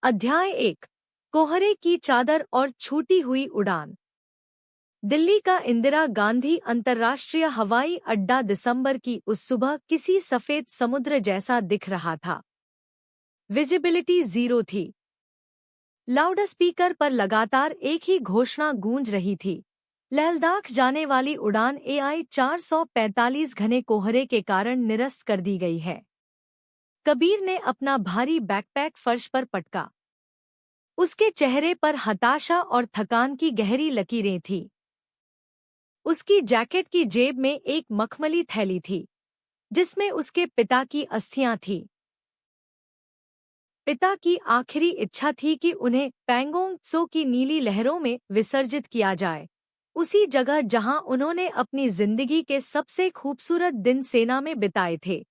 अध्याय 1। कोहरे की चादर और छूटी हुई उड़ान। दिल्ली का इंदिरा गांधी अंतर्राष्ट्रीय हवाई अड्डा दिसंबर की उस सुबह किसी सफेद समुद्र जैसा दिख रहा था। विजिबिलिटी 0 थी। लाउडस्पीकर पर लगातार एक ही घोषणा गूंज रही थी। लद्दाख जाने वाली उड़ान AI 445 घने कोहरे के कारण निरस्त कर दी गई है। कबीर ने अपना भारी बैकपैक फर्श पर पटका। उसके चेहरे पर हताशा और थकान की गहरी लकीरें थीं। उसकी जैकेट की जेब में एक मखमली थैली थी, जिसमें उसके पिता की अस्थियां थीं। पिता की आखिरी इच्छा थी कि उन्हें पैंगोंग त्सो की नीली लहरों में विसर्जित किया जाए, उसी जगह जहां उन्होंने अपनी जिंदगी के सबसे खूबसूरत दिन सेना में बिताए थे।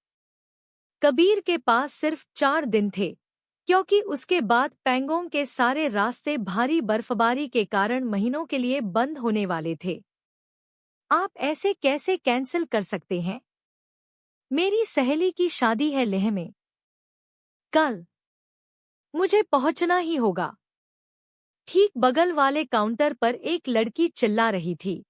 कबीर के पास सिर्फ 4 दिन थे, क्योंकि उसके बाद पैंगोंग के सारे रास्ते भारी बर्फबारी के कारण महीनों के लिए बंद होने वाले थे। आप ऐसे कैसे कैंसिल कर सकते हैं? मेरी सहेली की शादी है लेह में कल। मुझे पहुंचना ही होगा। ठीक बगल वाले काउंटर पर एक लड़की चिल्ला रही थी।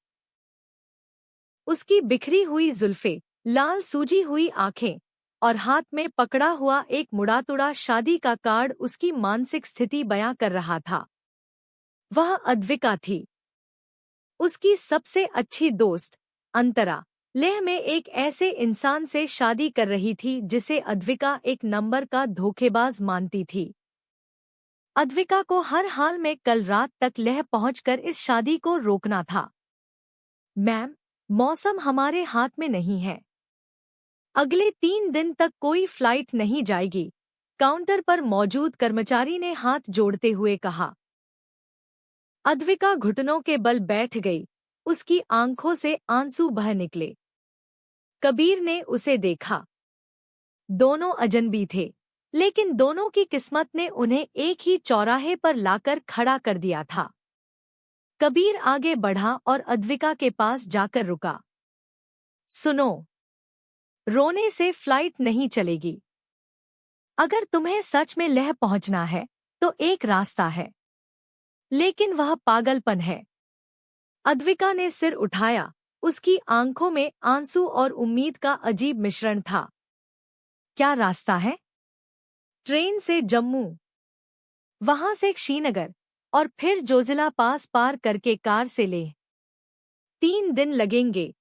उसकी बिखरी हुई जुल्फें, लाल सूजी हुई आंखें और हाथ में पकड़ा हुआ एक मुड़ातुड़ा शादी का कार्ड उसकी मानसिक स्थिति बयां कर रहा था। वह अद्विका थी, उसकी सबसे अच्छी दोस्त। अंतरा लेह में एक ऐसे इंसान से शादी कर रही थी जिसे अद्विका एक नंबर का धोखेबाज मानती थी। अद्विका को हर हाल में कल रात तक लेह पहुंचकर इस शादी को रोकना था। मैम, मौसम हमारे हाथ में नहीं है। अगले 3 दिन तक कोई फ्लाइट नहीं जाएगी, काउंटर पर मौजूद कर्मचारी ने हाथ जोड़ते हुए कहा। अद्विका घुटनों के बल बैठ गई, उसकी आंखों से आंसू बह निकले। कबीर ने उसे देखा। दोनों अजनबी थे, लेकिन दोनों की किस्मत ने उन्हें एक ही चौराहे पर लाकर खड़ा कर दिया था। कबीर आगे बढ़ा और अद्विका के पास जाकर रुका। सुनो, रोने से फ्लाइट नहीं चलेगी। अगर तुम्हें सच में लेह पहुंचना है तो एक रास्ता है, लेकिन वह पागलपन है। अद्विका ने सिर उठाया, उसकी आंखों में आंसू और उम्मीद का अजीब मिश्रण था। क्या रास्ता है? ट्रेन से जम्मू, वहां से श्रीनगर और फिर जोजिला पास पार करके कार से लेह। 3 दिन लगेंगे।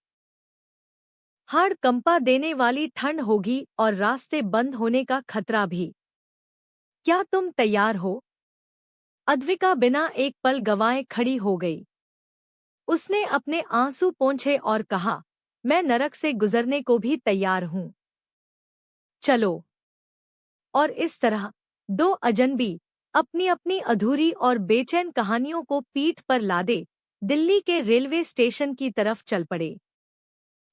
हाड़ कंपा देने वाली ठंड होगी और रास्ते बंद होने का खतरा भी। क्या तुम तैयार हो? अद्विका बिना एक पल गंवाए खड़ी हो गई। उसने अपने आंसू पोंछे और कहा, मैं नरक से गुजरने को भी तैयार हूं। चलो। और इस तरह 2 अजनबी अपनी अपनी अधूरी और बेचैन कहानियों को पीठ पर लादे दिल्ली के रेलवे स्टेशन की तरफ चल पड़े।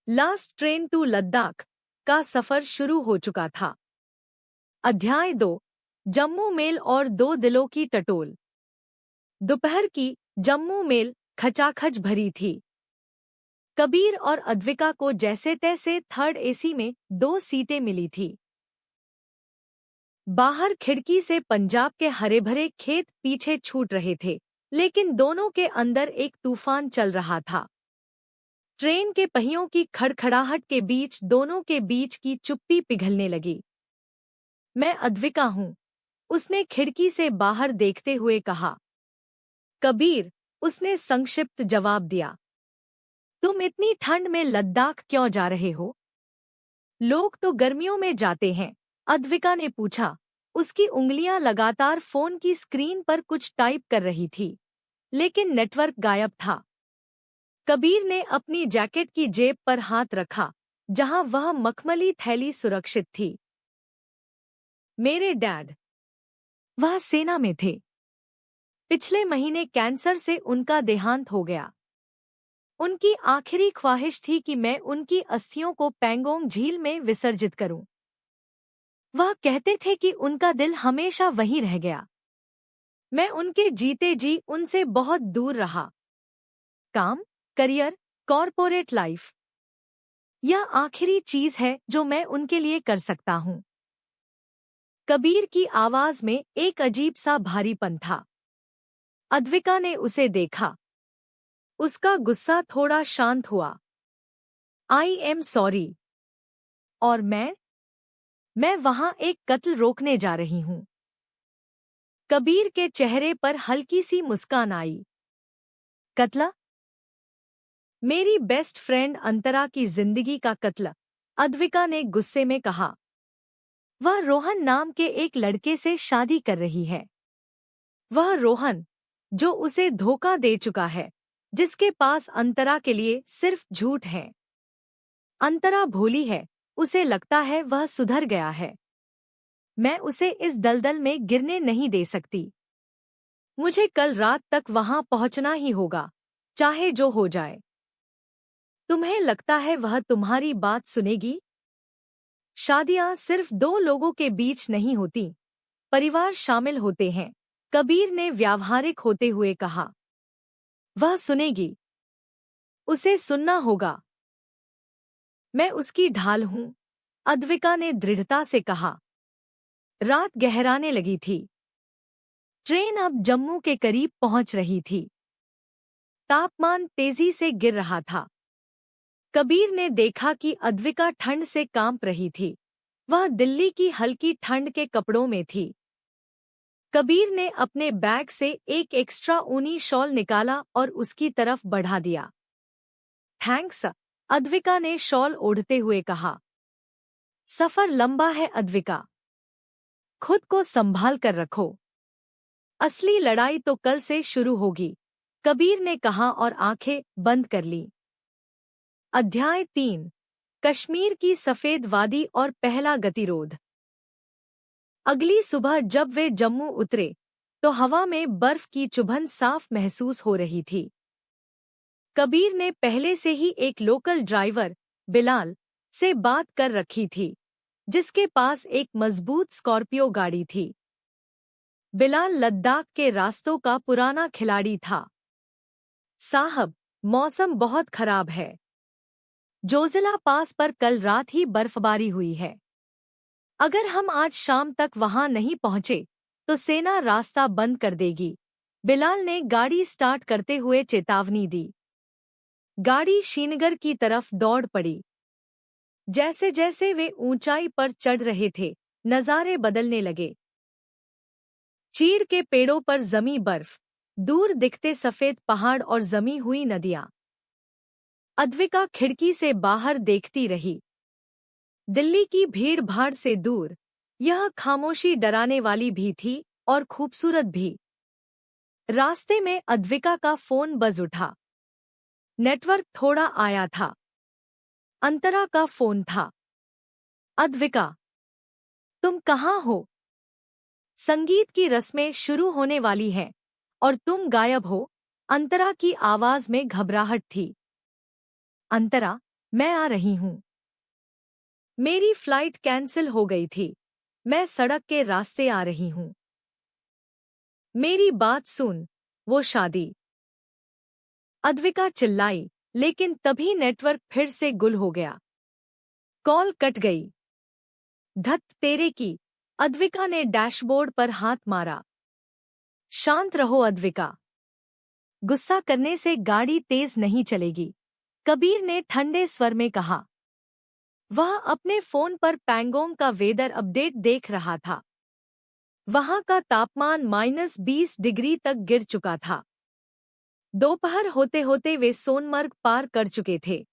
लास्ट ट्रेन टू लद्दाख का सफर शुरू हो चुका था। अध्याय 2। जम्मू मेल और 2 दिलों की टटोल। दोपहर की जम्मू मेल खचाखच भरी थी। कबीर और अद्विका को जैसे तैसे थर्ड AC में 2 सीटें मिली थी। बाहर खिड़की से पंजाब के हरे भरे खेत पीछे छूट रहे थे, लेकिन दोनों के अंदर एक तूफान चल रहा था। ट्रेन के पहियों की खड़खड़ाहट के बीच दोनों के बीच की चुप्पी पिघलने लगी। मैं अद्विका हूँ, उसने खिड़की से बाहर देखते हुए कहा। कबीर, उसने संक्षिप्त जवाब दिया। तुम इतनी ठंड में लद्दाख क्यों जा रहे हो? लोग तो गर्मियों में जाते हैं, अद्विका ने पूछा। उसकी उंगलियां लगातार फोन की स्क्रीन पर कुछ टाइप कर रही थी, लेकिन नेटवर्क गायब था। कबीर ने अपनी जैकेट की जेब पर हाथ रखा, जहां वह मखमली थैली सुरक्षित थी। मेरे डैड, वह सेना में थे। पिछले महीने कैंसर से उनका देहांत हो गया। उनकी आखिरी ख्वाहिश थी कि मैं उनकी अस्थियों को पैंगोंग झील में विसर्जित करूं। वह कहते थे कि उनका दिल हमेशा वहीं रह गया। मैं उनके जीते जी उनसे बहुत दूर रहा। काम, करियर, कॉर्पोरेट लाइफ, यह आखिरी चीज है जो मैं उनके लिए कर सकता हूं। कबीर की आवाज में एक अजीब सा भारीपन था। अद्विका ने उसे देखा। उसका गुस्सा थोड़ा शांत हुआ। I am sorry. और मैं वहां एक कत्ल रोकने जा रही हूं। कबीर के चेहरे पर हल्की सी मुस्कान आई। कत्ल? मेरी बेस्ट फ्रेंड अंतरा की जिंदगी का कत्ल, अद्विका ने गुस्से में कहा। वह रोहन नाम के एक लड़के से शादी कर रही है। वह रोहन, जो उसे धोखा दे चुका है, जिसके पास अंतरा के लिए सिर्फ झूठ है। अंतरा भोली है, उसे लगता है वह सुधर गया है। मैं उसे इस दलदल में गिरने नहीं दे सकती। मुझे कल रात तक वहां पहुंचना ही होगा, चाहे जो हो जाए। तुम्हें लगता है वह तुम्हारी बात सुनेगी? शादियां सिर्फ दो लोगों के बीच नहीं होती, परिवार शामिल होते हैं, कबीर ने व्यावहारिक होते हुए कहा। वह सुनेगी। उसे सुनना होगा। मैं उसकी ढाल हूं, अद्विका ने दृढ़ता से कहा। रात गहराने लगी थी। ट्रेन अब जम्मू के करीब पहुंच रही थी। तापमान तेजी से गिर रहा था। कबीर ने देखा कि अद्विका ठंड से कांप रही थी। वह दिल्ली की हल्की ठंड के कपड़ों में थी। कबीर ने अपने बैग से एक एक्स्ट्रा ऊनी शॉल निकाला और उसकी तरफ बढ़ा दिया। थैंक्स, अद्विका ने शॉल ओढ़ते हुए कहा। सफर लंबा है अद्विका। खुद को संभाल कर रखो। असली लड़ाई तो कल से शुरू होगी, कबीर ने कहा और आंखें बंद कर ली। अध्याय 3। कश्मीर की सफेद वादी और पहला गतिरोध। अगली सुबह जब वे जम्मू उतरे, तो हवा में बर्फ की चुभन साफ महसूस हो रही थी। कबीर ने पहले से ही एक लोकल ड्राइवर, बिलाल, से बात कर रखी थी, जिसके पास एक मजबूत स्कॉर्पियो गाड़ी थी। बिलाल लद्दाख के रास्तों का पुराना खिलाड़ी था। साहब, मौसम बहुत खराब है। जोजिला पास पर कल रात ही बर्फबारी हुई है। अगर हम आज शाम तक वहां नहीं पहुंचे, तो सेना रास्ता बंद कर देगी, बिलाल ने गाड़ी स्टार्ट करते हुए चेतावनी दी। गाड़ी श्रीनगर की तरफ दौड़ पड़ी। जैसे जैसे वे ऊंचाई पर चढ़ रहे थे, नज़ारे बदलने लगे। चीड़ के पेड़ों पर जमी बर्फ, दूर दिखते सफेद पहाड़ और जमी हुई नदियां। अद्विका खिड़की से बाहर देखती रही। दिल्ली की भीड़ भाड़ से दूर, यह खामोशी डराने वाली भी थी और खूबसूरत भी। रास्ते में अद्विका का फोन बज उठा। नेटवर्क थोड़ा आया था। अंतरा का फोन था। अद्विका, तुम कहाँ हो? संगीत की रस्में शुरू होने वाली हैं और तुम गायब हो। अंतरा की आवाज में घबराहट थी। अंतरा, मैं आ रही हूं। मेरी फ्लाइट कैंसिल हो गई थी। मैं सड़क के रास्ते आ रही हूं। मेरी बात सुन, वो शादी। अद्विका चिल्लाई, लेकिन तभी नेटवर्क फिर से गुल हो गया। कॉल कट गई। धत तेरे की, अद्विका ने डैशबोर्ड पर हाथ मारा। शांत रहो अद्विका। गुस्सा करने से गाड़ी तेज नहीं चलेगी, कबीर ने ठंडे स्वर में कहा। वह अपने फोन पर पैंगोंग का वेदर अपडेट देख रहा था। वहां का तापमान -20 डिग्री तक गिर चुका था। दोपहर होते होते वे सोनमर्ग पार कर चुके थे।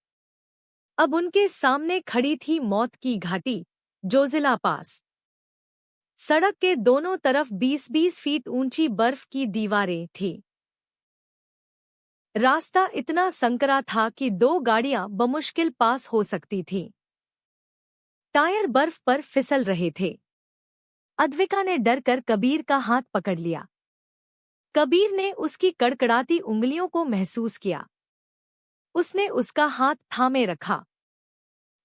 अब उनके सामने खड़ी थी मौत की घाटी, जोजिला पास। सड़क के दोनों तरफ 20-20 फीट ऊंची बर्फ की दीवारें थीं। रास्ता इतना संकरा था कि दो गाड़ियां बमुश्किल पास हो सकती थीं। टायर बर्फ पर फिसल रहे थे। अद्विका ने डरकर कबीर का हाथ पकड़ लिया। कबीर ने उसकी कड़कड़ाती उंगलियों को महसूस किया। उसने उसका हाथ थामे रखा।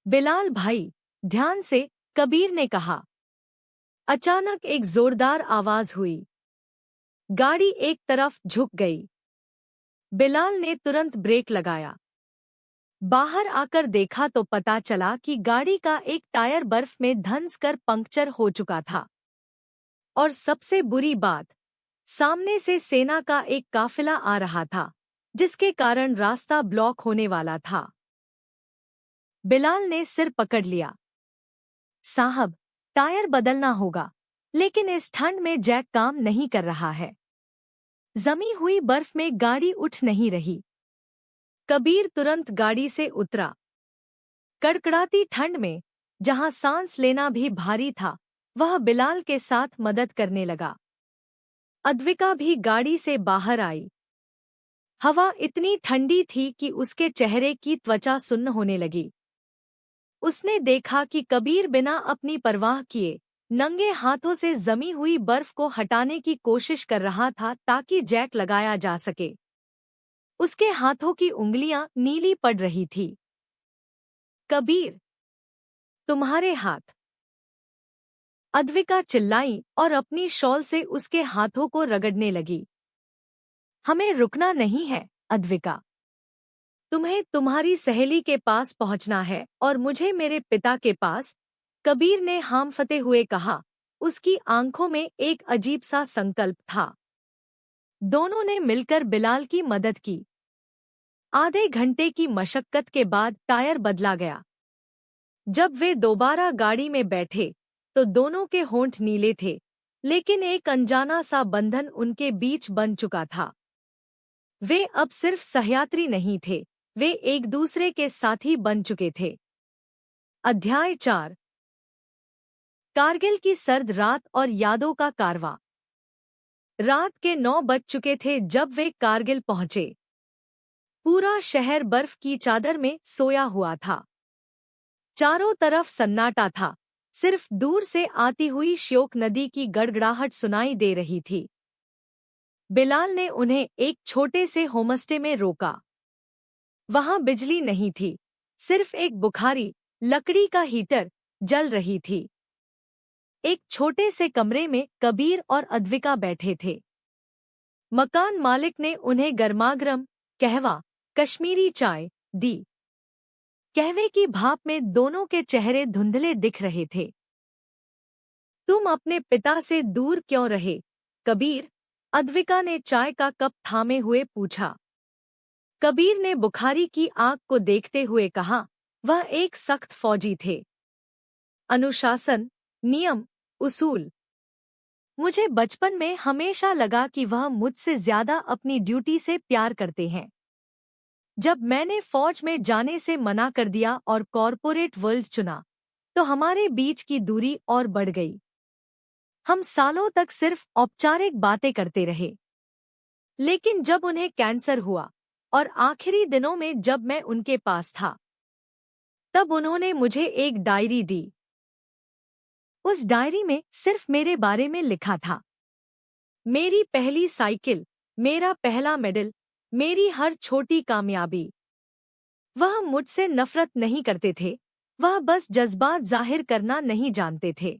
बिलाल भाई, ध्यान से, कबीर ने कहा। अचानक एक जोरदार आवाज हुई। गाड़ी एक तरफ झुक गई। बिलाल ने तुरंत ब्रेक लगाया। बाहर आकर देखा तो पता चला कि गाड़ी का एक टायर बर्फ में धंस कर पंक्चर हो चुका था। और सबसे बुरी बात, सामने से सेना का एक काफिला आ रहा था, जिसके कारण रास्ता ब्लॉक होने वाला था। बिलाल ने सिर पकड़ लिया। साहब, टायर बदलना होगा, लेकिन इस ठंड में जैक काम नहीं कर रहा है। जमी हुई बर्फ में गाड़ी उठ नहीं रही। कबीर तुरंत गाड़ी से उतरा। कड़कड़ाती ठंड में, जहां सांस लेना भी भारी था, वह बिलाल के साथ मदद करने लगा। अद्विका भी गाड़ी से बाहर आई। हवा इतनी ठंडी थी कि उसके चेहरे की त्वचा सुन्न होने लगी। उसने देखा कि कबीर बिना अपनी परवाह किए नंगे हाथों से जमी हुई बर्फ को हटाने की कोशिश कर रहा था ताकि जैक लगाया जा सके। उसके हाथों की उंगलियां नीली पड़ रही थी। कबीर, तुम्हारे हाथ! अद्विका चिल्लाई और अपनी शॉल से उसके हाथों को रगड़ने लगी। हमें रुकना नहीं है, अद्विका। तुम्हें तुम्हारी सहेली के पास पहुंचना है और मुझे मेरे पिता के पास, कबीर ने हांफते हुए कहा। उसकी आंखों में एक अजीब सा संकल्प था। दोनों ने मिलकर बिलाल की मदद की। आधे घंटे की मशक्कत के बाद टायर बदला गया। जब वे दोबारा गाड़ी में बैठे तो दोनों के होंठ नीले थे, लेकिन एक अनजाना सा बंधन उनके बीच बन चुका था। वे अब सिर्फ सहयात्री नहीं थे, वे एक दूसरे के साथी बन चुके थे। अध्याय 4। कारगिल की सर्द रात और यादों का कारवां। रात के 9 बज चुके थे जब वे कारगिल पहुंचे। पूरा शहर बर्फ की चादर में सोया हुआ था। चारों तरफ सन्नाटा था, सिर्फ दूर से आती हुई श्योक नदी की गड़गड़ाहट सुनाई दे रही थी। बिलाल ने उन्हें एक छोटे से होमस्टे में रोका। वहां बिजली नहीं थी, सिर्फ एक बुखारी लकड़ी का हीटर जल रही थी। एक छोटे से कमरे में कबीर और अद्विका बैठे थे। मकान मालिक ने उन्हें गर्मागर्म कहवा, कश्मीरी चाय दी। कहवे की भाप में दोनों के चेहरे धुंधले दिख रहे थे। तुम अपने पिता से दूर क्यों रहे, कबीर? अद्विका ने चाय का कप थामे हुए पूछा। कबीर ने बुखारी की आग को देखते हुए कहा, वह एक सख्त फौजी थे। अनुशासन, नियम, उसूल। मुझे बचपन में हमेशा लगा कि वह मुझसे ज्यादा अपनी ड्यूटी से प्यार करते हैं। जब मैंने फौज में जाने से मना कर दिया और कॉरपोरेट वर्ल्ड चुना, तो हमारे बीच की दूरी और बढ़ गई। हम सालों तक सिर्फ औपचारिक बातें करते रहे। लेकिन जब उन्हें कैंसर हुआ और आखिरी दिनों में जब मैं उनके पास था, तब उन्होंने मुझे एक डायरी दी। उस डायरी में सिर्फ मेरे बारे में लिखा था। मेरी पहली साइकिल, मेरा पहला मेडल, मेरी हर छोटी कामयाबी। वह मुझसे नफरत नहीं करते थे, वह बस जज्बात जाहिर करना नहीं जानते थे।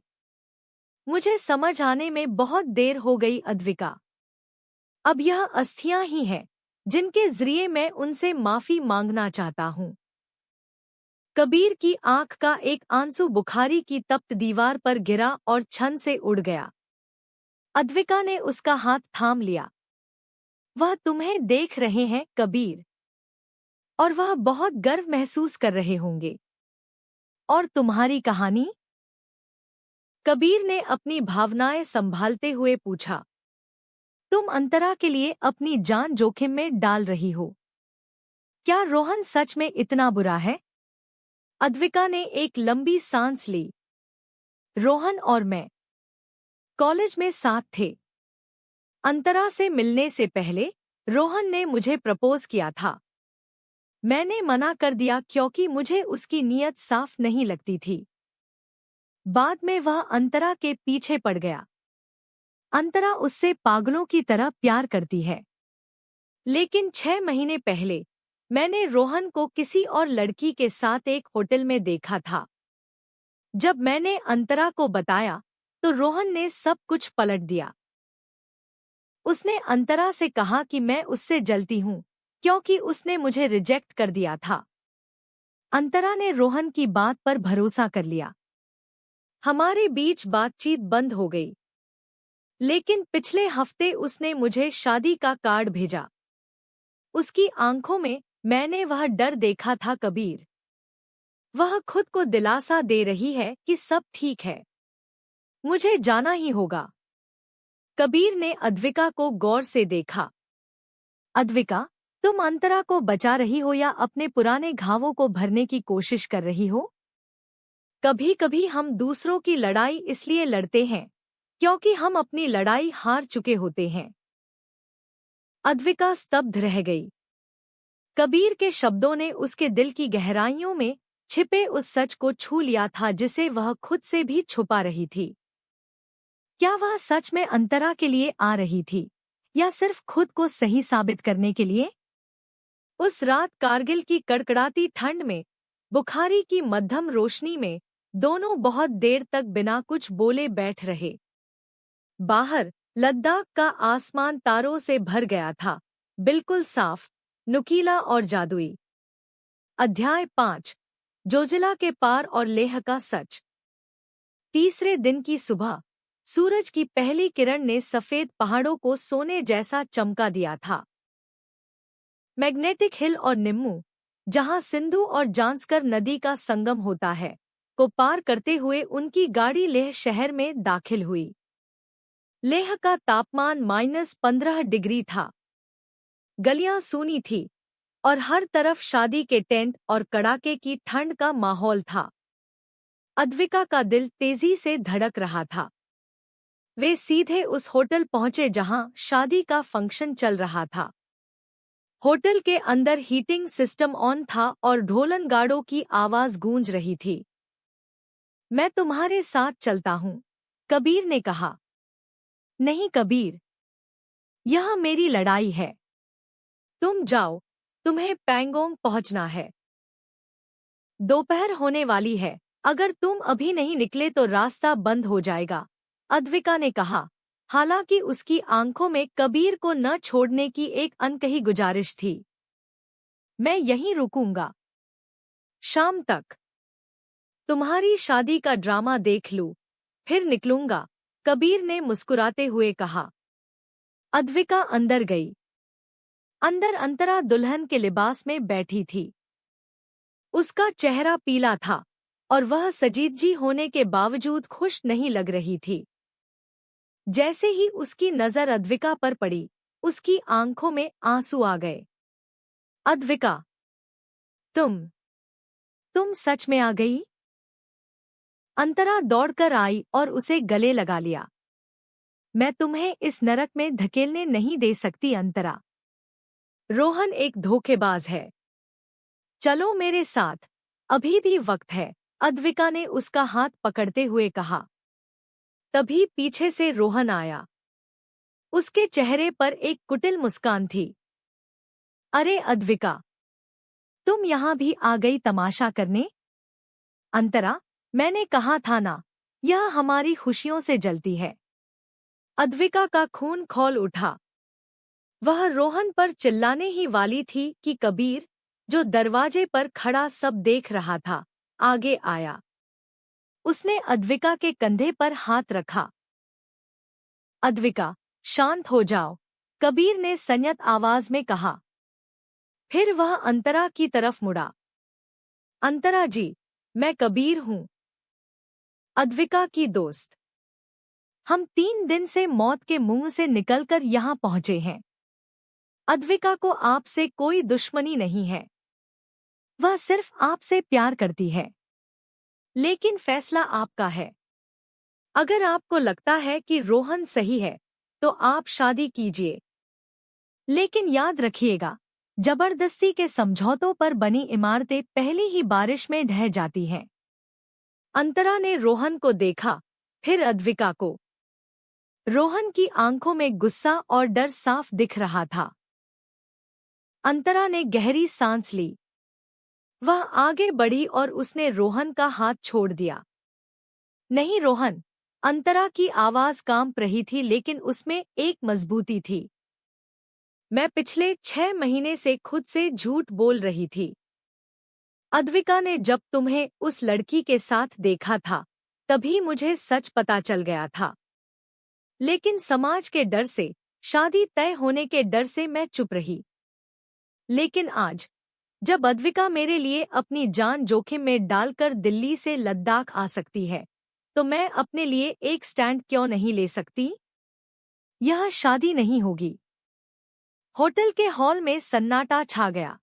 मुझे समझ आने में बहुत देर हो गई, अद्विका। अब यह अस्थियां ही हैं जिनके जरिए मैं उनसे माफी मांगना चाहता हूँ। कबीर की आंख का एक आंसू बुखारी की तप्त दीवार पर गिरा और छन से उड़ गया। अद्विका ने उसका हाथ थाम लिया। वह तुम्हें देख रहे हैं, कबीर, और वह बहुत गर्व महसूस कर रहे होंगे। और तुम्हारी कहानी? कबीर ने अपनी भावनाएं संभालते हुए पूछा। तुम अंतरा के लिए अपनी जान जोखिम में डाल रही हो। क्या रोहन सच में इतना बुरा है? अद्विका ने एक लंबी सांस ली। रोहन और मैं कॉलेज में साथ थे। अंतरा से मिलने से पहले रोहन ने मुझे प्रपोज किया था। मैंने मना कर दिया क्योंकि मुझे उसकी नीयत साफ नहीं लगती थी। बाद में वह अंतरा के पीछे पड़ गया। अंतरा उससे पागलों की तरह प्यार करती है। लेकिन 6 महीने पहले मैंने रोहन को किसी और लड़की के साथ एक होटल में देखा था। जब मैंने अंतरा को बताया तो रोहन ने सब कुछ पलट दिया। उसने अंतरा से कहा कि मैं उससे जलती हूँ क्योंकि उसने मुझे रिजेक्ट कर दिया था। अंतरा ने रोहन की बात पर भरोसा कर लिया। हमारे बीच बातचीत बंद हो गई। लेकिन पिछले हफ्ते उसने मुझे शादी का कार्ड भेजा। उसकी आंखों में मैंने वह डर देखा था कबीर। वह खुद को दिलासा दे रही है कि सब ठीक है, मुझे जाना ही होगा। कबीर ने अद्विका को गौर से देखा। अद्विका, तुम अंतरा को बचा रही हो या अपने पुराने घावों को भरने की कोशिश कर रही हो? कभी कभी हम दूसरों की लड़ाई इसलिए लड़ते हैं क्योंकि हम अपनी लड़ाई हार चुके होते हैं। अद्विका स्तब्ध रह गई। कबीर के शब्दों ने उसके दिल की गहराइयों में छिपे उस सच को छू लिया था जिसे वह खुद से भी छुपा रही थी। क्या वह सच में अंतरा के लिए आ रही थी या सिर्फ खुद को सही साबित करने के लिए? उस रात कारगिल की कड़कड़ाती ठंड में, बुखारी की मध्यम रोशनी में, दोनों बहुत देर तक बिना कुछ बोले बैठ रहे। बाहर लद्दाख का आसमान तारों से भर गया था, बिल्कुल साफ, नुकीला और जादुई। अध्याय 5, जोजिला के पार और लेह का सच। तीसरे दिन की सुबह सूरज की पहली किरण ने सफेद पहाड़ों को सोने जैसा चमका दिया था। मैग्नेटिक हिल और निम्मू, जहां सिंधु और जांस्कर नदी का संगम होता है, को पार करते हुए उनकी गाड़ी लेह शहर में दाखिल हुई। लेह का तापमान -15 डिग्री था। गलियां सूनी थी और हर तरफ शादी के टेंट और कड़ाके की ठंड का माहौल था। अद्विका का दिल तेजी से धड़क रहा था। वे सीधे उस होटल पहुंचे जहां शादी का फंक्शन चल रहा था। होटल के अंदर हीटिंग सिस्टम ऑन था और ढोलन गाड़ों की आवाज गूंज रही थी। मैं तुम्हारे साथ चलता हूं, कबीर ने कहा। नहीं कबीर, यह मेरी लड़ाई है। तुम जाओ, तुम्हें पैंगोंग पहुंचना है। दोपहर होने वाली है, अगर तुम अभी नहीं निकले तो रास्ता बंद हो जाएगा, अद्विका ने कहा। हालांकि उसकी आंखों में कबीर को न छोड़ने की एक अनकही गुजारिश थी। मैं यहीं रुकूंगा शाम तक। तुम्हारी शादी का ड्रामा देख लूं, फिर निकलूंगा, कबीर ने मुस्कुराते हुए कहा। अद्विका अंदर गई। अंदर अंतरा दुल्हन के लिबास में बैठी थी। उसका चेहरा पीला था और वह सजीदजी होने के बावजूद खुश नहीं लग रही थी। जैसे ही उसकी नजर अद्विका पर पड़ी, उसकी आंखों में आंसू आ गए। अद्विका, तुम सच में आ गई? अंतरा दौड़कर आई और उसे गले लगा लिया। मैं तुम्हें इस नरक में धकेलने नहीं दे सकती अंतरा। रोहन एक धोखेबाज है। चलो मेरे साथ, अभी भी वक्त है, अद्विका ने उसका हाथ पकड़ते हुए कहा। तभी पीछे से रोहन आया। उसके चेहरे पर एक कुटिल मुस्कान थी। अरे अद्विका, तुम यहाँ भी आ गई तमाशा करने? अंतरा, मैंने कहा था ना, यह हमारी खुशियों से जलती है। अद्विका का खून खौल उठा। वह रोहन पर चिल्लाने ही वाली थी कि कबीर, जो दरवाजे पर खड़ा सब देख रहा था, आगे आया। उसने अद्विका के कंधे पर हाथ रखा। अद्विका, शांत हो जाओ, कबीर ने संयत आवाज में कहा। फिर वह अंतरा की तरफ मुड़ा। अंतरा जी, मैं कबीर हूं, अद्विका की दोस्त। हम 3 दिन से मौत के मुंह से निकलकर यहाँ पहुंचे हैं। अद्विका को आपसे कोई दुश्मनी नहीं है। वह सिर्फ आपसे प्यार करती है। लेकिन फैसला आपका है। अगर आपको लगता है कि रोहन सही है, तो आप शादी कीजिए। लेकिन याद रखिएगा, जबरदस्ती के समझौतों पर बनी इमारतें पहली ही बारिश में ढह जाती हैं। अंतरा ने रोहन को देखा, फिर अद्विका को। रोहन की आंखों में गुस्सा और डर साफ दिख रहा था। अंतरा ने गहरी सांस ली। वह आगे बढ़ी और उसने रोहन का हाथ छोड़ दिया। नहीं रोहन, अंतरा की आवाज कांप रही थी लेकिन उसमें एक मजबूती थी। मैं पिछले 6 महीने से खुद से झूठ बोल रही थी। अद्विका ने जब तुम्हें उस लड़की के साथ देखा था, तभी मुझे सच पता चल गया था। लेकिन समाज के डर से, शादी तय होने के डर से मैं चुप रही। लेकिन आज, जब अद्विका मेरे लिए अपनी जान जोखिम में डालकर दिल्ली से लद्दाख आ सकती है, तो मैं अपने लिए एक स्टैंड क्यों नहीं ले सकती? यह शादी नहीं होगी। होटल के हॉल में सन्नाटा छा गया।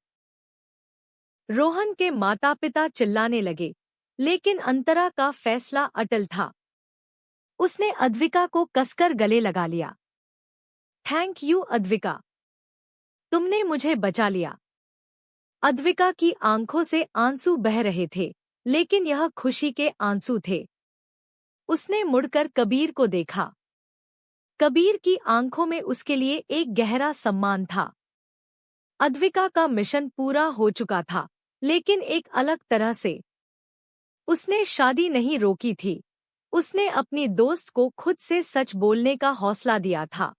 रोहन के माता पिता चिल्लाने लगे, लेकिन अंतरा का फैसला अटल था। उसने अद्विका को कसकर गले लगा लिया। थैंक यू अद्विका, तुमने मुझे बचा लिया। अद्विका की आंखों से आंसू बह रहे थे, लेकिन यह खुशी के आंसू थे। उसने मुड़कर कबीर को देखा। कबीर की आंखों में उसके लिए एक गहरा सम्मान था। अद्विका का मिशन पूरा हो चुका था, लेकिन एक अलग तरह से। उसने शादी नहीं रोकी थी, उसने अपनी दोस्त को खुद से सच बोलने का हौसला दिया था।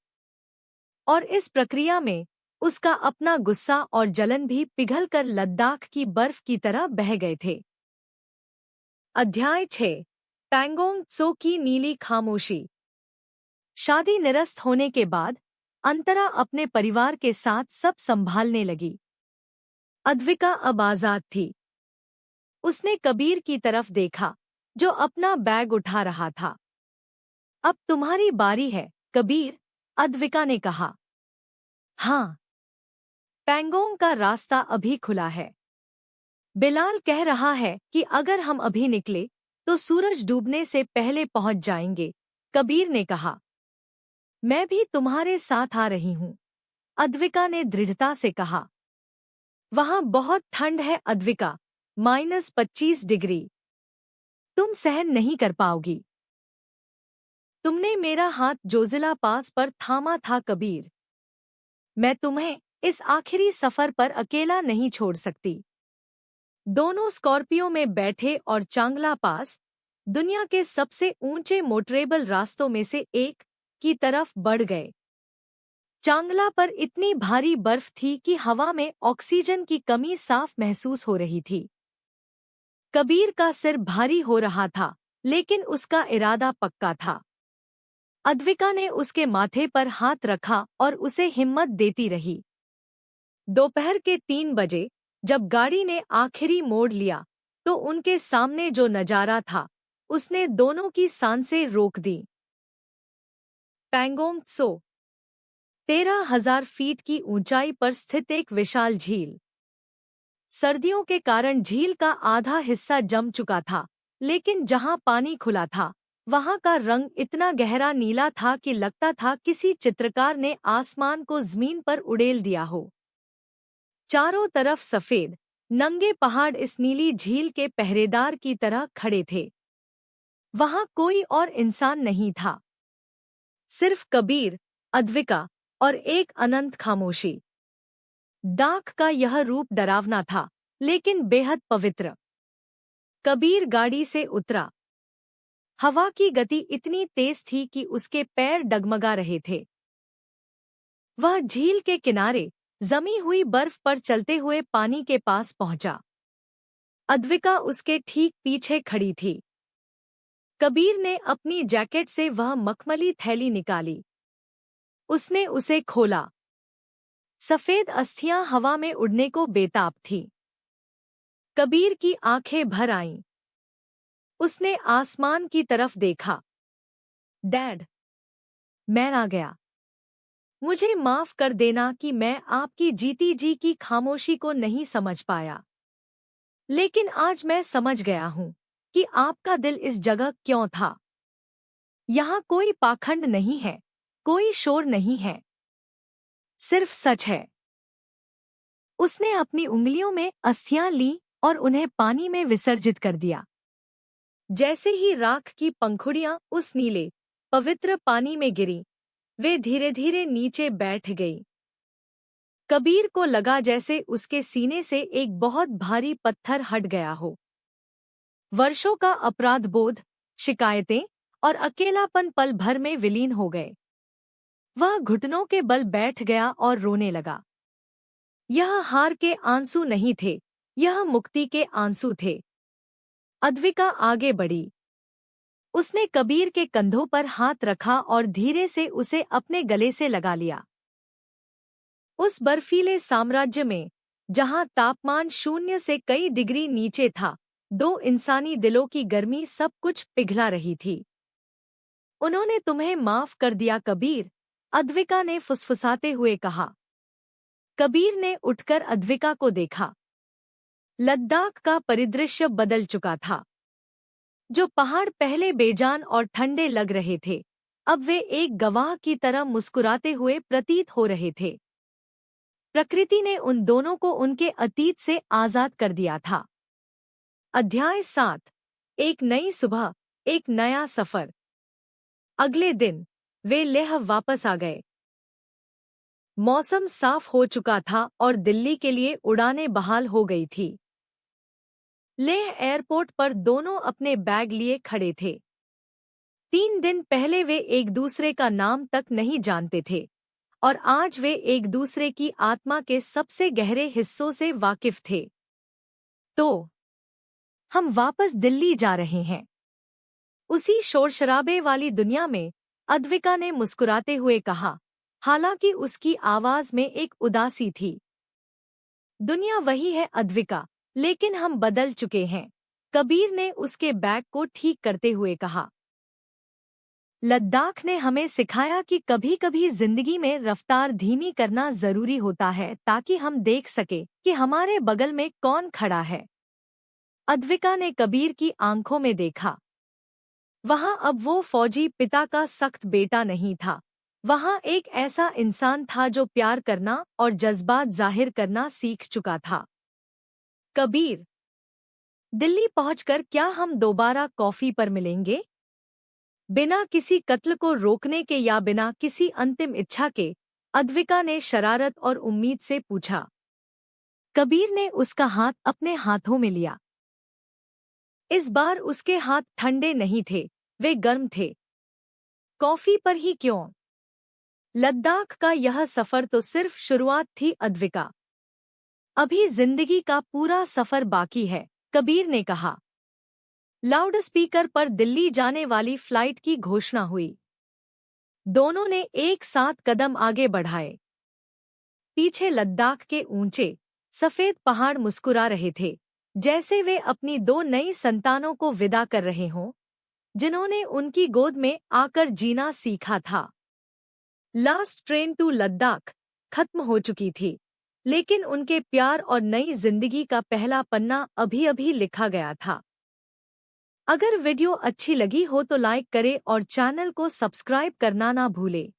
और इस प्रक्रिया में उसका अपना गुस्सा और जलन भी पिघलकर लद्दाख की बर्फ की तरह बह गए थे। अध्याय 6। पैंगोंग त्सो की नीली खामोशी। शादी निरस्त होने के बाद अंतरा अपने परिवार के साथ सब संभालने लगी। अद्विका अब आजाद थी। उसने कबीर की तरफ देखा, जो अपना बैग उठा रहा था। अब तुम्हारी बारी है, कबीर, अद्विका ने कहा। हाँ। पैंगोंग का रास्ता अभी खुला है। बिलाल कह रहा है कि अगर हम अभी निकले तो सूरज डूबने से पहले पहुंच जाएंगे, कबीर ने कहा। मैं भी तुम्हारे साथ आ रही हूं, अद्विका ने दृढ़ता से कहा। वहां बहुत ठंड है अद्विका, -25 डिग्री। तुम सहन नहीं कर पाओगी। तुमने मेरा हाथ जोजिला पास पर थामा था कबीर। मैं तुम्हें इस आखिरी सफर पर अकेला नहीं छोड़ सकती। दोनों स्कॉर्पियो में बैठे और चांगला पास, दुनिया के सबसे ऊंचे मोटरेबल रास्तों में से एक, की तरफ बढ़ गए। चांगला पर इतनी भारी बर्फ थी कि हवा में ऑक्सीजन की कमी साफ महसूस हो रही थी। कबीर का सिर भारी हो रहा था, लेकिन उसका इरादा पक्का था। अद्विका ने उसके माथे पर हाथ रखा और उसे हिम्मत देती रही। दोपहर के 3 बजे, जब गाड़ी ने आखिरी मोड़ लिया, तो उनके सामने जो नजारा था, उसने दोनों की सांसें रोक दी। पैंगोंग त्सो 13,000 फीट की ऊंचाई पर स्थित एक विशाल झील। सर्दियों के कारण झील का आधा हिस्सा जम चुका था, लेकिन जहां पानी खुला था, वहां का रंग इतना गहरा नीला था कि लगता था किसी चित्रकार ने आसमान को जमीन पर उड़ेल दिया हो। चारों तरफ सफेद, नंगे पहाड़ इस नीली झील के पहरेदार की तरह खड़े थे। वहां कोई और इंसान नहीं था, सिर्फ कबीर, अद्विका और एक अनंत खामोशी। दाख का यह रूप डरावना था, लेकिन बेहद पवित्र। कबीर गाड़ी से उतरा। हवा की गति इतनी तेज थी कि उसके पैर डगमगा रहे थे। वह झील के किनारे जमी हुई बर्फ पर चलते हुए पानी के पास पहुंचा। अद्विका उसके ठीक पीछे खड़ी थी। कबीर ने अपनी जैकेट से वह मखमली थैली निकाली। उसने उसे खोला। सफेद अस्थियां हवा में उड़ने को बेताब थीं। कबीर की आंखें भर आईं। उसने आसमान की तरफ देखा। डैड, मैं आ गया। मुझे माफ कर देना कि मैं आपकी जीती जी की खामोशी को नहीं समझ पाया। लेकिन आज मैं समझ गया हूं कि आपका दिल इस जगह क्यों था। यहाँ कोई पाखंड नहीं है, कोई शोर नहीं है, सिर्फ सच है। उसने अपनी उंगलियों में अस्थियां ली और उन्हें पानी में विसर्जित कर दिया। जैसे ही राख की पंखुड़ियां उस नीले, पवित्र पानी में गिरी, वे धीरे धीरे नीचे बैठ गई। कबीर को लगा जैसे उसके सीने से एक बहुत भारी पत्थर हट गया हो। वर्षों का अपराध बोध, शिकायतें और अकेलापन पल भर में विलीन हो गए। वह घुटनों के बल बैठ गया और रोने लगा। यह हार के आंसू नहीं थे, यह मुक्ति के आंसू थे। अद्विका आगे बढ़ी। उसने कबीर के कंधों पर हाथ रखा और धीरे से उसे अपने गले से लगा लिया। उस बर्फीले साम्राज्य में, जहां तापमान 0 से कई डिग्री नीचे था, 2 इंसानी दिलों की गर्मी सब कुछ पिघला रही थी। उन्होंने तुम्हें माफ कर दिया कबीर, अद्विका ने फुसफुसाते हुए कहा। कबीर ने उठकर अद्विका को देखा। लद्दाख का परिदृश्य बदल चुका था। जो पहाड़ पहले बेजान और ठंडे लग रहे थे, अब वे एक गवाह की तरह मुस्कुराते हुए प्रतीत हो रहे थे। प्रकृति ने उन दोनों को उनके अतीत से आजाद कर दिया था। अध्याय 7। एक नई सुबह, एक नया सफर। अगले दिन वे लेह वापस आ गए। मौसम साफ हो चुका था और दिल्ली के लिए उड़ानें बहाल हो गई थी। लेह एयरपोर्ट पर दोनों अपने बैग लिए खड़े थे। 3 दिन पहले वे एक दूसरे का नाम तक नहीं जानते थे और आज वे एक दूसरे की आत्मा के सबसे गहरे हिस्सों से वाकिफ थे। तो हम वापस दिल्ली जा रहे हैं। उसी शोरशराबे वाली दुनिया में अद्विका ने मुस्कुराते हुए कहा, हालांकि उसकी आवाज में एक उदासी थी। दुनिया वही है अद्विका, लेकिन हम बदल चुके हैं, कबीर ने उसके बैग को ठीक करते हुए कहा। लद्दाख ने हमें सिखाया कि कभी-कभी जिंदगी में रफ्तार धीमी करना जरूरी होता है ताकि हम देख सके कि हमारे बगल में कौन खड़ा है। अद्विका ने कबीर की आंखों में देखा। वहां अब वो फौजी पिता का सख्त बेटा नहीं था, वहां एक ऐसा इंसान था जो प्यार करना और जज्बात जाहिर करना सीख चुका था। कबीर, दिल्ली पहुंचकर क्या हम दोबारा कॉफी पर मिलेंगे? बिना किसी कत्ल को रोकने के या बिना किसी अंतिम इच्छा के, अद्विका ने शरारत और उम्मीद से पूछा। कबीर ने उसका हाथ अपने हाथों में लिया। इस बार उसके हाथ ठंडे नहीं थे, वे गर्म थे। कॉफी पर ही क्यों? लद्दाख का यह सफर तो सिर्फ शुरुआत थी अद्विका। अभी जिंदगी का पूरा सफर बाकी है, कबीर ने कहा। लाउडस्पीकर पर दिल्ली जाने वाली फ्लाइट की घोषणा हुई। दोनों ने एक साथ कदम आगे बढ़ाए। पीछे लद्दाख के ऊंचे, सफेद पहाड़ मुस्कुरा रहे थे, जैसे वे अपनी 2 नई संतानों को विदा कर रहे हों, जिन्होंने उनकी गोद में आकर जीना सीखा था। लास्ट ट्रेन टू लद्दाख खत्म हो चुकी थी, लेकिन उनके प्यार और नई जिंदगी का पहला पन्ना अभी-अभी लिखा गया था। अगर वीडियो अच्छी लगी हो तो लाइक करें और चैनल को सब्सक्राइब करना ना भूलें।